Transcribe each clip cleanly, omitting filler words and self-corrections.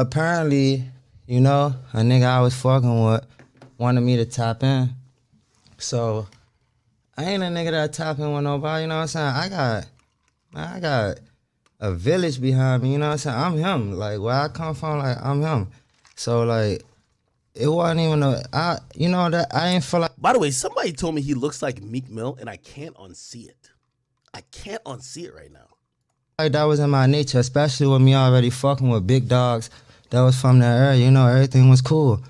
apparently, you know, a nigga I was fucking with wanted me to tap in. So I ain't a nigga that tap in with nobody, you know what I'm saying? I got a village behind me, you know what I'm saying? I'm him. Like, where I come from, like, I'm him. So, like, it wasn't even I ain't feel like. By the way, somebody told me he looks like Meek Mill, and I can't unsee it. I can't unsee it right now. Like, that was in my nature, especially with me already fucking with big dogs that was from that area, you know, everything was cool.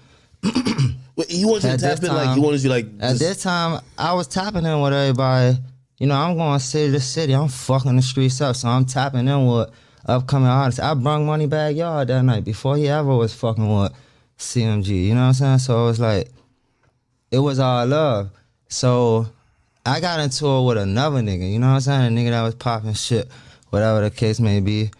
Wait, he wanted you to tap in, like, he wanted you, like... At this time, I was tapping in with everybody. You know, I'm going city to city. I'm fucking the streets up, so I'm tapping in with upcoming artists. I brung Money Bag Yard that night before he ever was fucking with CMG, you know what I'm saying? So it was like, it was all love. So I got into it with another nigga, you know what I'm saying? A nigga that was popping shit, whatever the case may be.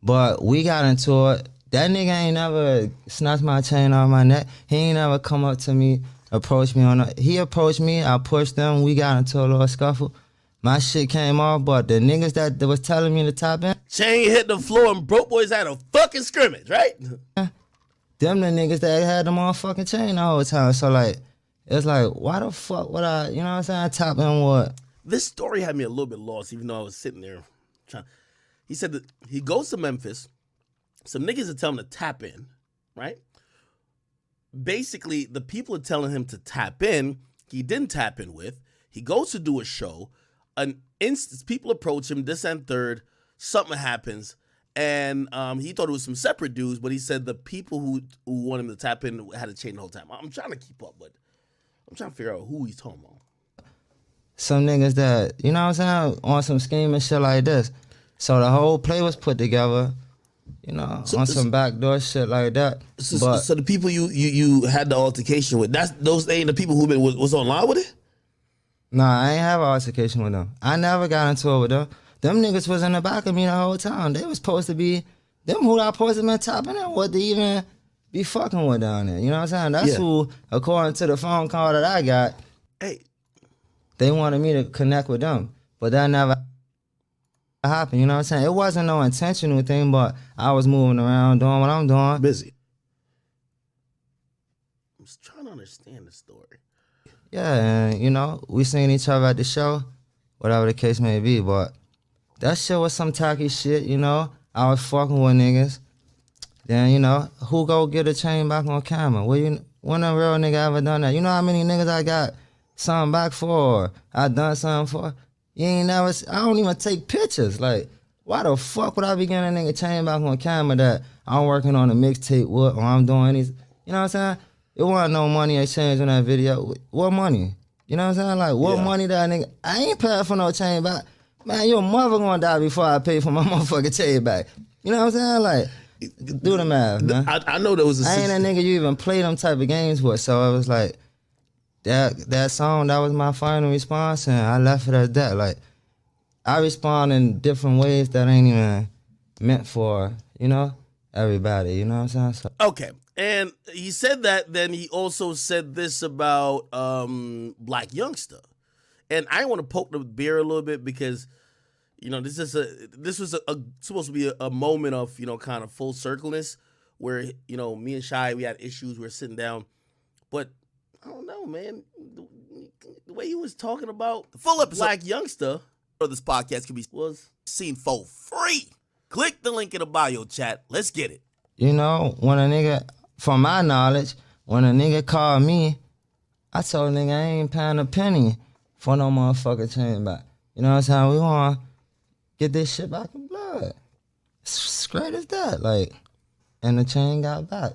But we got into it. That nigga ain't never snatched my chain off my neck. He ain't never come up to me, approach me he approached me, I pushed him, we got into a little scuffle. My shit came off, but the niggas that was telling me to tap in, chain hit the floor and broke boys had a fucking scrimmage, right? Them the niggas that had the motherfucking chain the whole time. So like, it's like, why the fuck would I, you know what I'm saying, tap in what? This story had me a little bit lost, even though I was sitting there trying. He said that he goes to Memphis, some niggas are telling him to tap in, right? Basically, the people are telling him to tap in, he didn't tap in with. He goes to do a show, people approach him, this and third, something happens, and he thought it was some separate dudes, but he said the people who want him to tap in had a chain the whole time. I'm trying to keep up, but I'm trying to figure out who he's talking about. Some niggas that, you know what I'm saying, on some scheme and shit like this. So the whole play was put together, you know, on some backdoor shit like that. So the people you had the altercation with, those ain't the people who was online with it? Nah, I ain't have an altercation with them. I never got into it with them. Them niggas was in the back of me the whole time. They was supposed to be, them who I supposed to be tapping in with to even be fucking with down there. You know what I'm saying? That's who, according to the phone call that I got, they wanted me to connect with them. But that never happened, you know what I'm saying? It wasn't no intentional thing, but I was moving around, doing what I'm doing. Busy. I'm just trying to understand the story. Yeah, and you know, we seen each other at the show, whatever the case may be, but that shit was some tacky shit, you know? I was fucking with niggas. Then, you know, who go get a chain back on camera? When a real nigga ever done that? You know how many niggas I got something back for, or I done something for? You ain't never, I don't even take pictures. Like, why the fuck would I be getting a nigga chain back on camera that I'm working on a mixtape with, or I'm doing these, you know what I'm saying? It wasn't no money exchange on that video. What money? You know what I'm saying? Like, what money that nigga, I ain't paying for no chain back. Man, your mother gonna die before I pay for my motherfucking chain back. You know what I'm saying? Like, do the math, man. I know there was I ain't a nigga you even play them type of games with, so it was like, that song, that was my final response, and I left it at that. Like, I respond in different ways that ain't even meant for, you know, everybody, you know what I'm saying? So. Okay, and he said that, then he also said this about Blac Youngsta. And I want to poke the bear a little bit because, you know, this was supposed to be a moment of, you know, kind of full circleness where, you know, me and Shy, we had issues, we were sitting down, but I don't know, man. The way he was talking about the full episode Blac Youngsta for this podcast was seen for free. Click the link in the bio chat. Let's get it. You know, when a nigga, from my knowledge, when a nigga called me, I told a nigga I ain't paying a penny for no motherfucker chain back. You know what I'm saying? We want to get this shit back in blood. It's straight as that. Like, and the chain got back.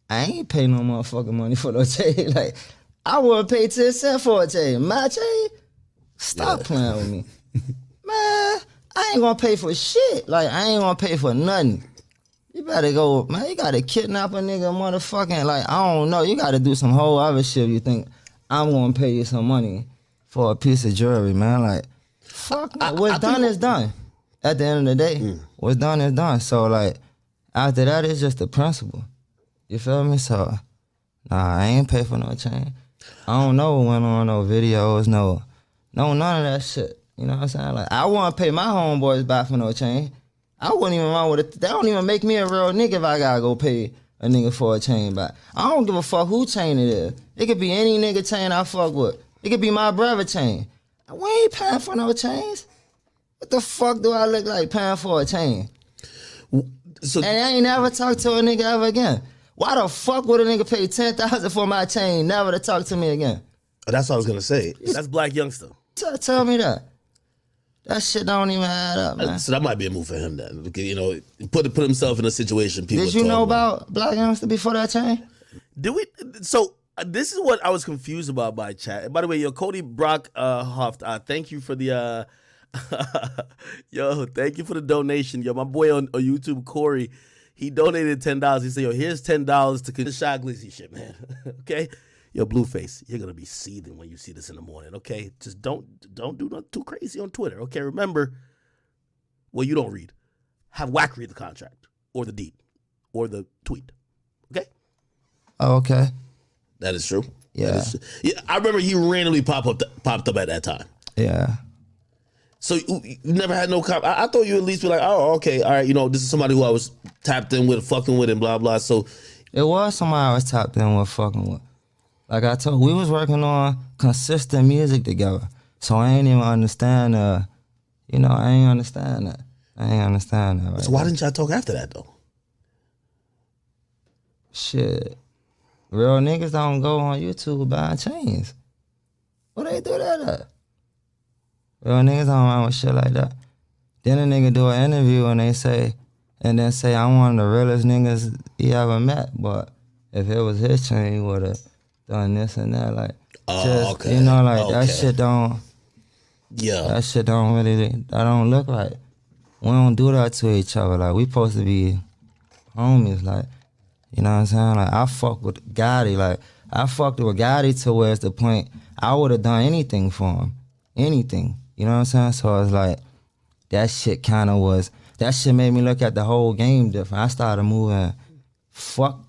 I ain't pay no motherfucking money for no chain. Like, I wouldn't pay 10 cents for a chain. My chain? Stop playing with me. Man, I ain't gonna pay for shit. Like, I ain't gonna pay for nothing. You better go, man, you gotta kidnap a nigga motherfucking, like, I don't know. You gotta do some whole other shit if you think I'm gonna pay you some money for a piece of jewelry, man. Like, fuck, what's done is done. At the end of the day, what's done is done. So, like, after that, it's just the principle. You feel me? So, nah, I ain't pay for no chain. I don't know what went on, no videos, no none of that shit. You know what I'm saying? Like, I wouldn't pay my homeboys back for no chain. I wouldn't even mind with it. That don't even make me a real nigga if I gotta go pay a nigga for a chain back. I don't give a fuck who chain it is. It could be any nigga chain I fuck with. It could be my brother chain. We ain't paying for no chains. What the fuck do I look like paying for a chain? So, and I ain't never talked to a nigga ever again. Why the fuck would a nigga pay $10,000 for my chain, never to talk to me again? That's what I was gonna say. That's Blac Youngsta. Tell me that. That shit don't even add up, man. So that might be a move for him then. You know, put himself in a situation people. Did you know about Blac Youngsta before that chain? Did we? So this is what I was confused about by chat. And by the way, yo, Cody Brock Hoft, thank you for the yo, thank you for the donation. Yo, my boy on YouTube, Corey, he donated $10. He said, yo, here's $10 to the Shy Glizzy shit, man. Okay? Yo, Blueface, you're gonna be seething when you see this in the morning, okay? Just don't do nothing too crazy on Twitter, okay? Remember, well, you don't read. Have Wack read the contract or the deed or the tweet, okay? Oh, okay. That is true. Yeah. Yeah, I remember he randomly popped up at that time. Yeah. So you never had no cop. I thought you at least be like, oh, okay, all right, you know, this is somebody who I was tapped in with, fucking with, and blah blah. So it was somebody I was tapped in with, fucking with. Like I told, we was working on consistent music together. So I ain't even understand. You know, I ain't understand that. Right so why didn't y'all talk after that though? Shit, real niggas don't go on YouTube buying chains. What they do that at? Real niggas don't mind with shit like that. Then a nigga do an interview and then say I'm one of the realest niggas he ever met. But if it was his chain, he would've done this and that. Like, okay. You know, like that shit don't. Yeah. That shit don't really. That don't look right. We don't do that to each other. Like, we supposed to be homies. Like, you know what I'm saying? Like, I fuck with Gotti. Like, I fucked with Gotti to where it's the point I would have done anything for him. Anything. You know what I'm saying? So it's like, that shit kind of was, that shit made me look at the whole game different. I started moving,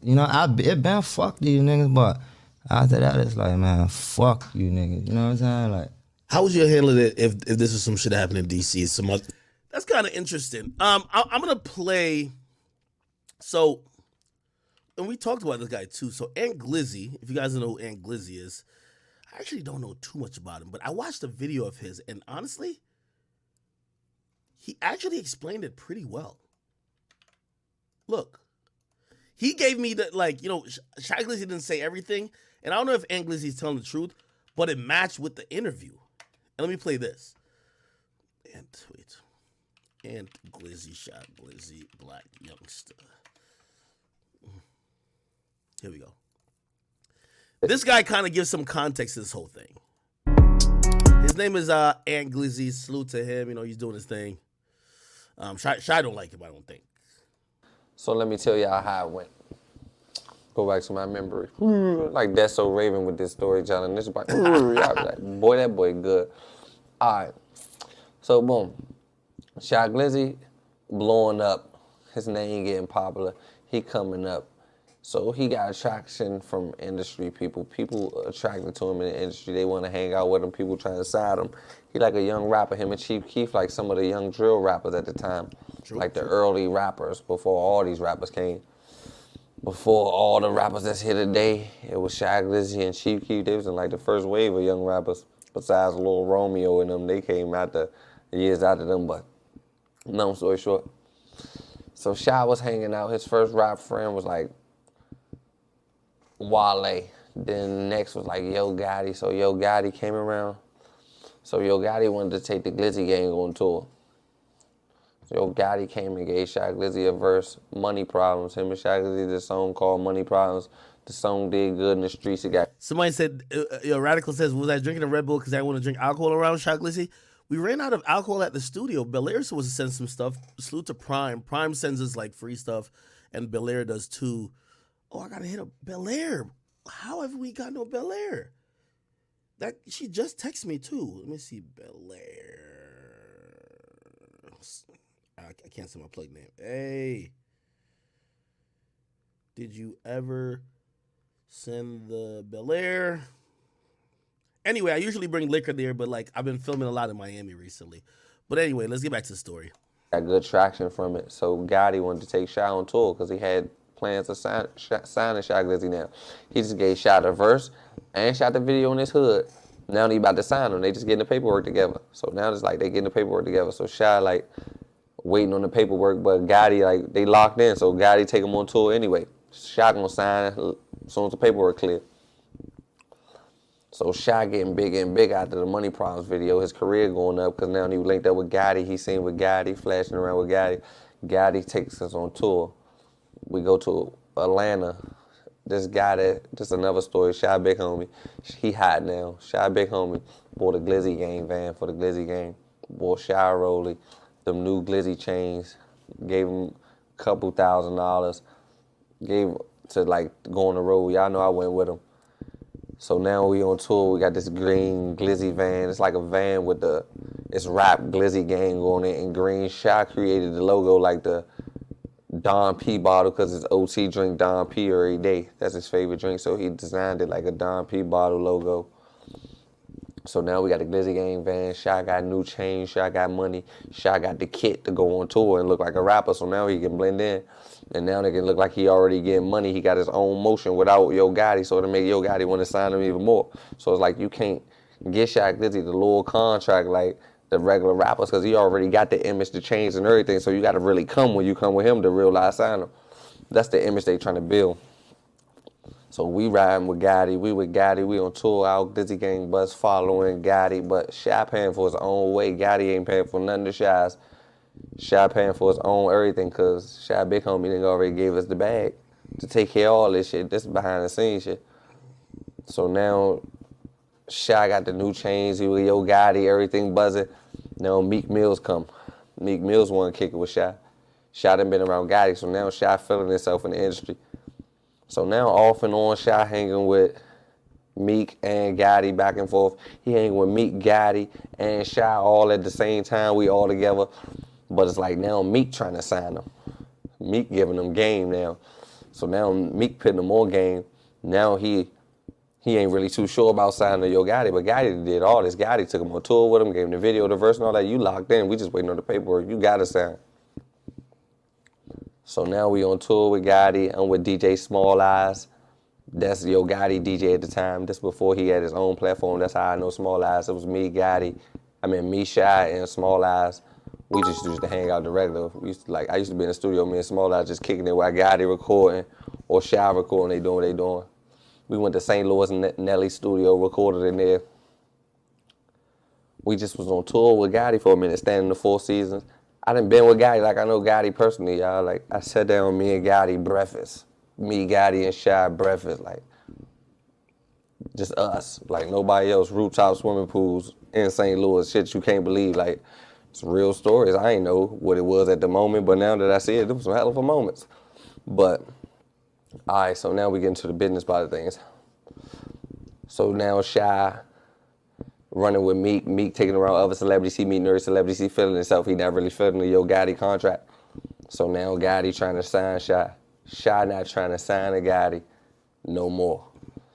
you know, it been fuck these niggas, but after that, it's like, man, fuck you niggas. You know what I'm saying? Like, how would you handle it if this was some shit that happened in DC? That's kind of interesting. I'm gonna play. So, and we talked about this guy too. So, Glizzy, if you guys don't know who Glizzy is, I actually don't know too much about him, but I watched a video of his, and honestly, he actually explained it pretty well. Look, he gave me the, like, you know, Shy Glizzy didn't say everything, and I don't know if Glizzy is telling the truth, but it matched with the interview. And let me play this. And tweet. And Glizzy, Shy Glizzy, Blac Youngsta. Here we go. This guy kind of gives some context to this whole thing. His name is Glizzy. Salute to him. You know, he's doing his thing. Shy don't like him, I don't think. So let me tell y'all how it went. Go back to my memory. Like That's So Raven with this storytelling. This is like, I was like, boy, that boy good. All right. So boom. Shy Glizzy blowing up. His name getting popular. He coming up. So he got attraction from industry people. People attracted to him in the industry. They want to hang out with him. People trying to side him. He like a young rapper. Him and Chief Keef like some of the young drill rappers at the time. Like the early rappers before all these rappers came. Before all the rappers that's here today, it was Shy Glizzy and Chief Keef. They was in like the first wave of young rappers. Besides Lil Romeo and them, they came after years after them. But long story short, so Shy was hanging out. His first rap friend was like Wale. Then next was like Yo Gotti. So Yo Gotti came around. So Yo Gotti wanted to take the Glizzy gang on tour. So Yo Gotti came and gave Shy Glizzy a verse, Money Problems. Him and Shy Glizzy did a song called Money Problems. The song did good in the streets. It got. Somebody said, Radical says, was I drinking a Red Bull because I want to drink alcohol around Shy Glizzy? We ran out of alcohol at the studio. Belair was to send some stuff. Salute to Prime. Prime sends us like free stuff, and Belair does too. Oh, I gotta hit up Belair. How have we got no Belair? That she just texted me too. Let me see Belair. I can't say my plug name. Hey, did you ever send the Belair? Anyway, I usually bring liquor there, but like I've been filming a lot in Miami recently. But anyway, let's get back to the story. good traction from it. So Gotti wanted to take Shy on tour because he had plans of signing Shy Glizzy now. He just gave Shy the verse and shot the video in his hood. Now he about to sign him. They just getting the paperwork together. So now it's like they getting the paperwork together. So Shy like waiting on the paperwork, but Gotti like they locked in. So Gotti take him on tour anyway. Shy gonna sign as soon as the paperwork clear. So Shy getting big after the Money Problems video. His career going up because now he linked up with Gotti. He seen with Gotti, flashing around with Gotti. Gotti takes us on tour. We go to Atlanta. This guy just another story, Shy Big Homie. He hot now. Shy Big Homie bought a Glizzy Gang van for the Glizzy Gang. Bought Shy Rolly, them new Glizzy chains. Gave him a couple $1,000. Gave to like go on the road. Y'all know I went with him. So now we on tour. We got this green Glizzy van. It's like a van with it's rap Glizzy Gang on it in green. Shy created the logo like the Don P bottle because his OT drink Don P every day. That's his favorite drink. So he designed it like a Don P bottle logo. So now we got the Glizzy Gang van. Shy got new chains. Shy got money. Shy got the kit to go on tour and look like a rapper. So now he can blend in. And now they can look like he already getting money. He got his own motion without Yo Gotti. So to make Yo Gotti want to sign him even more. So it's like you can't get Shy Glizzy the little contract like the regular rappers because he already got the image, the chains and everything. So you got to really come when you come with him to realize sign him. That's the image they trying to build. So we riding with Gotti, we with Gotti, we on tour, our Glizzy Gang bus following Gotti, but Shy paying for his own way. Gotti ain't paying for none of the Shy's. Shy paying for his own everything because Shy Big Homie nigga already gave us the bag to take care of all this shit. This behind the scenes shit. So now Shy got the new chains, he with Yo Gotti, everything buzzing. Now Meek Mills come. Meek Mills want to kick it with Shy. Shy done been around Gotti, so now Shy feeling himself in the industry. So now off and on, Shy hanging with Meek and Gotti back and forth. He hanging with Meek, Gotti, and Shy all at the same time. We all together. But it's like now Meek trying to sign him. Meek giving him game now. So now Meek putting him on game. Now he ain't really too sure about signing Yo Gotti, but Gotti did all this. Gotti took him on tour with him, gave him the video, the verse, and all that. You locked in. We just waiting on the paperwork. You got to sign. So now we on tour with Gotti. I'm with DJ Small Eyes. That's Yo Gotti DJ at the time. This before he had his own platform. That's how I know Small Eyes. It was me, me, Shy, and Small Eyes. We just used to hang out the regular. I used to be in the studio, me and Small Eyes just kicking it while Gotti recording or Shy recording. They doing what they doing. We went to St. Louis Nelly studio, recorded in there. We just was on tour with Gotti for a minute, standing the 4 Seasons. I done been with Gotti, like I know Gotti personally, y'all. Like I sat down with me and Gotti breakfast. Me, Gotti, and Shy breakfast, like just us, like nobody else. Rooftop swimming pools in St. Louis, shit you can't believe. Like it's real stories. I ain't know what it was at the moment, but now that I see it, it was some hell of a moments. But all right, so now we get into the business part of things. So now Shy running with Meek taking around other celebrities. He meeting other celebrities. He feeling himself. He not really feeling the Yo Gotti contract. So now Gotti trying to sign Shy. Shy not trying to sign a Gotti no more.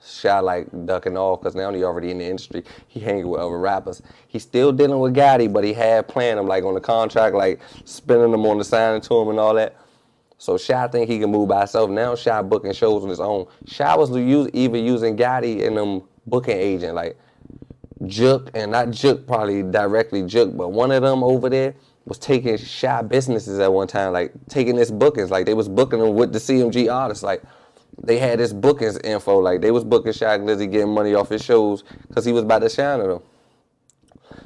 Shy like ducking off because now he already in the industry. He hanging with other rappers. He still dealing with Gotti, but he had planned him like on the contract, like spending them on the signing to him and all that. So Shy think he can move by himself. Now Shy booking shows on his own. Shy was even using Gotti and them booking agent, like Jook, and not Jook probably directly Jook, but one of them over there was taking Shy businesses at one time, like taking his bookings, like they was booking them with the CMG artists, like they had his bookings info, like they was booking Shy Glizzy getting money off his shows because he was about to shine at them.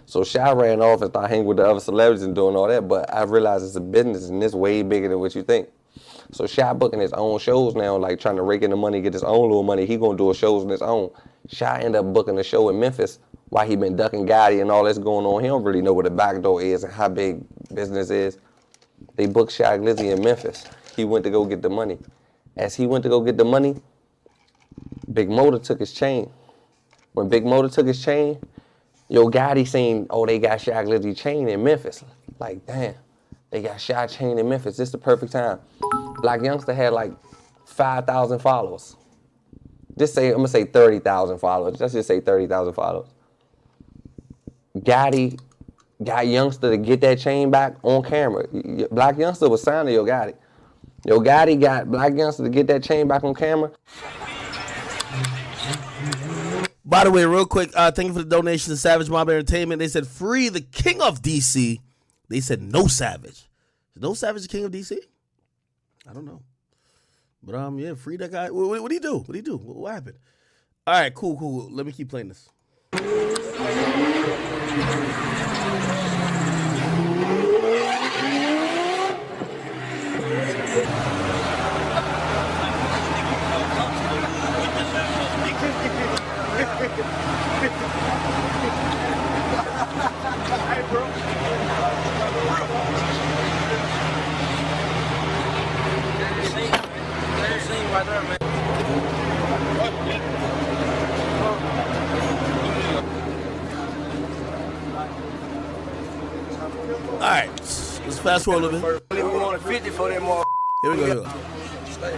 So Shy ran off and started hanging with the other celebrities and doing all that, but I realized it's a business and it's way bigger than what you think. So Shy booking his own shows now, like trying to rake in the money, get his own little money. He gonna do shows on his own. Shy ended up booking a show in Memphis while he been ducking Gotti and all that's going on. He don't really know what the back door is and how big business is. They booked Shy Glizzy in Memphis. He went to go get the money. As he went to go get the money, Big Motor took his chain. When Big Motor took his chain, Yo Gotti seen, oh, they got Shy Glizzy chain in Memphis. Like, damn, they got Shy chain in Memphis. This is the perfect time. Blac Youngsta had like 5,000 followers. I'm gonna say 30,000 followers. Let's just say 30,000 followers. Gotti got Youngsta to get that chain back on camera. Blac Youngsta was signed to Yo Gotti. Yo Gotti got Blac Youngsta to get that chain back on camera. By the way, real quick, thank you for the donation to Savage Mob Entertainment. They said, free the king of DC. They said, no Savage. Is no Savage the king of DC? I don't know. But, yeah, free that guy. What did he do? What did he do? What happened? All right, cool. Let me keep playing this. All right, let's fast forward a little bit. We wanted 50 for that more. Here we go.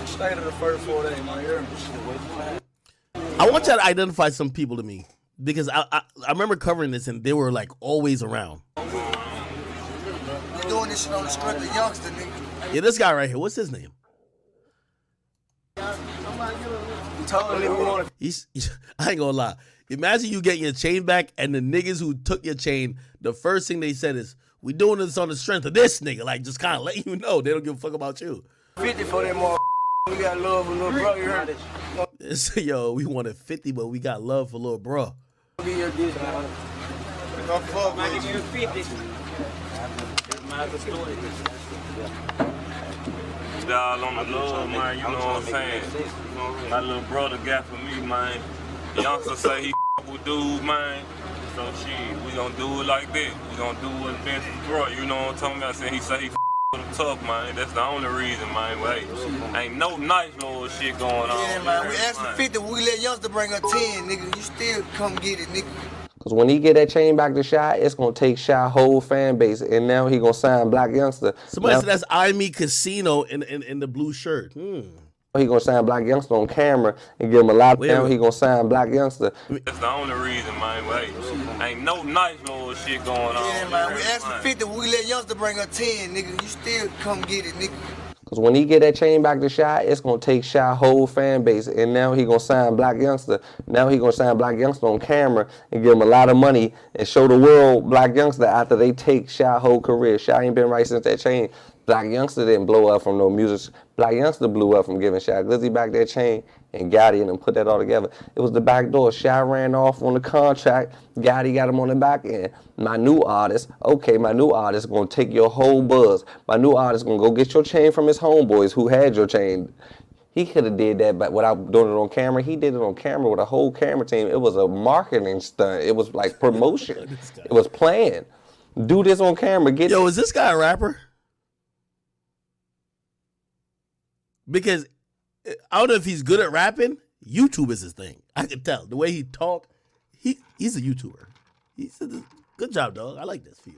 Stay to the first 4 days, man. I want y'all to identify some people to me because I remember covering this and they were like always around. We doing this shit on the strength of Youngsta, nigga. Yeah, this guy right here. What's his name? We told him we wanted. I ain't gonna lie. Imagine you getting your chain back and the niggas who took your chain, the first thing they said is, we doing this on the strength of this nigga. Like, just kind of letting you know they don't give a fuck about you. 50 for that more. We got love for little bro, you heard it? Yo, we wanted 50, but we got love for little bro. Be your bitch, man. Don't fuck with you. 50. Y'all on the love, man, you know what I'm saying? My little brother got for me, man. Youngsta say he with dude, man. So shit, we gonna do it like that. We gonna do what's best for bro, you know what I'm talking about? Saying he say he with him tough, man. That's the only reason, man. Hey, ain't no nice little shit going on. Yeah, man, we asked for 50, we let Youngsta bring her 10, nigga. You still come get it, nigga. Because when he get that chain back to Shy, it's going to take Shy whole fan base. And now he going to sign Blac Youngsta. Somebody now, said that's I Me Casino in the blue shirt. He going to sign Blac Youngsta on camera and give him a lot of time. He going to sign Blac Youngsta. That's the only reason, man. Hey, ain't no nice little shit going on. Yeah, man, we asked for 50, we let Youngsta bring her 10, nigga. You still come get it, nigga. Because when he get that chain back to Shy, it's going to take Shy whole fan base. And now he going to sign Blac Youngsta. Now he going to sign Blac Youngsta on camera and give him a lot of money and show the world Blac Youngsta after they take Shy whole career. Shy ain't been right since that chain. Blac Youngsta didn't blow up from no music. Blac Youngsta blew up from giving Shy Glizzy back that chain and Gotti and them put that all together. It was the back door. Shy ran off on the contract. Gotti got him on the back end. My new artist gonna take your whole buzz. My new artist gonna go get your chain from his homeboys who had your chain. He could have did that, but without doing it on camera, he did it on camera with a whole camera team. It was a marketing stunt. It was like promotion. It was planned. Do this on camera. Yo, is this guy a rapper? Because I don't know if he's good at rapping. YouTube is his thing. I can tell. The way he talk, he's a YouTuber. Good job, dog. I like this for you.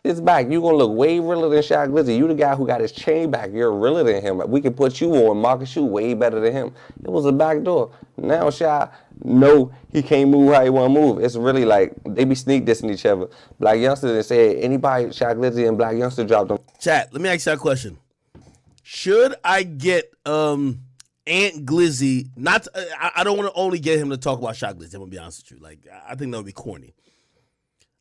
It's back. You gonna look way realer than Shy Glizzy. You the guy who got his chain back. You're realer than him. We can put you on, market you way better than him. It was a back door. Now Shy, no, he can't move how he wanna move. It's really like they be sneak dissing each other. Blac Youngsta said anybody Shy Glizzy and Blac Youngsta dropped them. Chat, let me ask you a question. Should I get Ant Glizzy? Not, I don't want to only get him to talk about Shy Glizzy. I'm gonna be honest with you. Like, I think that would be corny.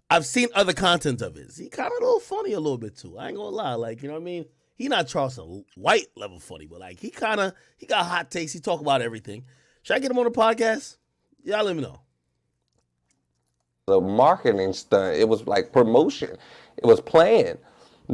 I've seen other content of his. He kind of a little funny a little bit too. I ain't gonna lie. Like, you know what I mean? He not Charleston White level funny, but like he got hot takes. He talk about everything. Should I get him on the podcast? Y'all let me know. The marketing stunt. It was like promotion. It was planned.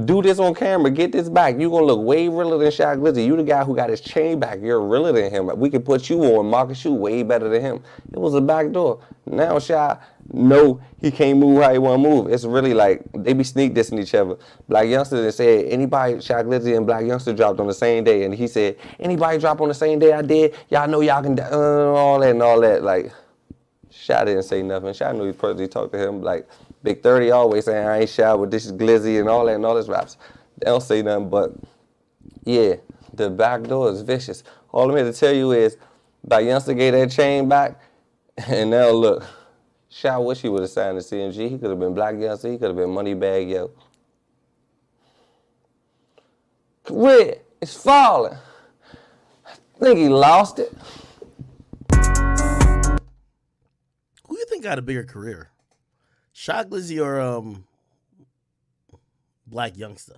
Do this on camera. Get this back. You gonna look way realer than Shy Glizzy. You the guy who got his chain back. You're realer than him. We can put you on, market you way better than him. It was a back door. Now Shy, no, he can't move how he wanna move. It's really like they be sneak dissing each other. Blac Youngsta said anybody Shy Glizzy and Blac Youngsta dropped on the same day, and he said anybody drop on the same day I did. Y'all know y'all can all that and all that. Like Shy didn't say nothing. Shy knew he personally talked to him like. Big 30 always saying, I ain't shy with this Glizzy and all that and all this raps. They don't say nothing, but yeah, the back door is vicious. All I'm here to tell you is, Blac Youngsta gave that chain back, and now look, Shy wish he would have signed to CMG. He could have been Blac Youngsta. He could have been Moneybag Yo. Career is falling. I think he lost it. Who do you think got a bigger career? Shy Glizzy or Blac Youngsta?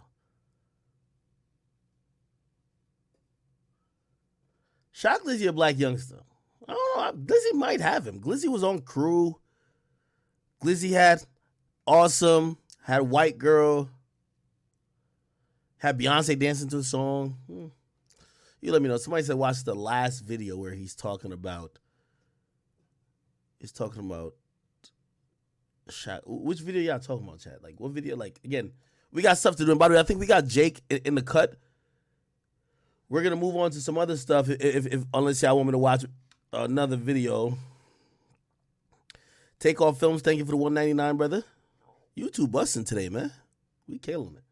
Shy Glizzy or Blac Youngsta? I don't know. Glizzy might have him. Glizzy was on Crew. Glizzy had Awesome, had White Girl, had Beyonce dancing to a song. You let me know. Somebody said watch the last video where he's talking about Shy. Which video y'all talking about, chat? Like what video? Like again, we got stuff to do. And by the way, I think we got Jake in the cut. We're gonna move on to some other stuff if unless y'all want me to watch another video. Take Off Films, thank you for the $1.99, brother. You two busting today, man. We killing it.